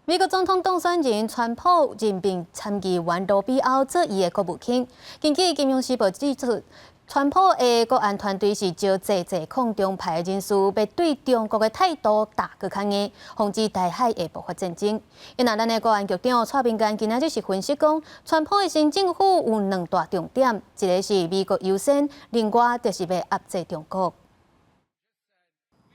美国总统当选人川普任命参议员罗比奥做伊的国务卿。根据《金融时报》指出，川普的国安团队是招济抗中派人士，要对中国的态度打个抗议，防止台海的爆发战争。因咱的国安局长蔡明干今仔日是分析讲，川普的新政府有两大重点，一个是美国优先，另外就是要压制中国。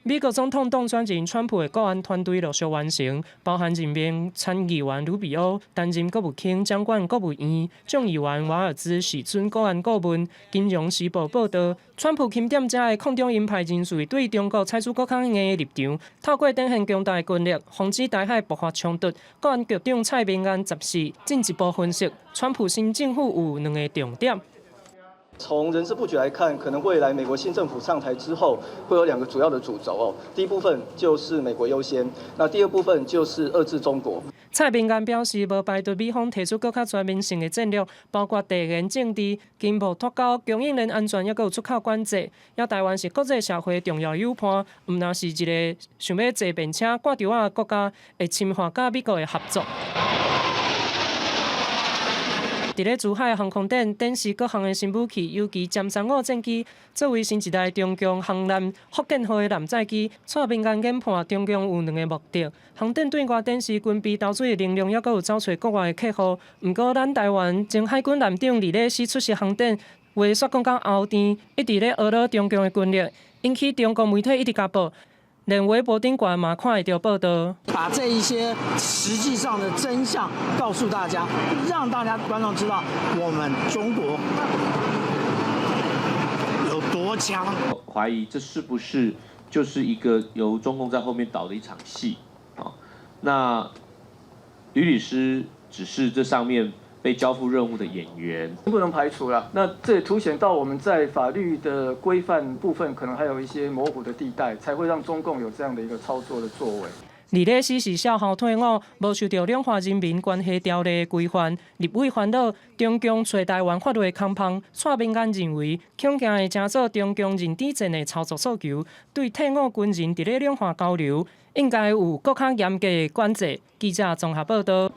美国总统当选人川普的国安团队陆续完成，包含任命参议员卢比奥担任国务卿，掌管国务院；众议员瓦尔兹是准国安顾问。《金融时报》报道，川普钦点这的抗中鹰派人士对中国采取更强硬的立场，透过展现强大的军力，防止台海爆发冲突。国安局长蔡明安则是进一步分析，川普新政府有两个重点。 从人事布局来看，可能未来美国新政府上台之后，会有两个主要的主轴哦。第一部分就是美国优先，那第二部分就是遏制中国。蔡明安表示，无排除美方提出更加全面性的战略，包括地缘政治、经贸脱钩、供应链安全，也有出口管制。也台湾是国际社会重要友伴，毋若是一个想要坐便车挂条啊国家，会侵犯甲美国的合作。 伫咧珠海航空展展示各项的新武器，尤其歼35战机作为新一代中共航艦福建号的舰载机，蔡明安研判中共有两个目的：航展对外展示军备投水的能力，也有找找国外的客户。毋过，咱台湾前海军舰长李烈士出席航展，话说讲后天一直咧讹落中共的军力，引起中国媒体一直甲报。 连微博顶管嘛看会到报道，把这一些实际上的真相告诉大家，让大家观众知道我们中国有多强。怀疑这是不是就是一个由中共在后面导的一场戏啊？那吕律师只是这上面被交付任务的演员，不能排除了。那这也凸显到我们在法律的规范部分，可能还有一些模糊的地带，才会让中共有这样的一个操作的作为。李烈士是校校退伍，无受到两岸人民关系条例的规范，立委烦恼中共找台湾法律的空隙。蔡明安认为，恐惊会成做中共认知战的操作诉求，对退伍军人伫咧两岸交流，应该有更加严格的管制。记者综合报道。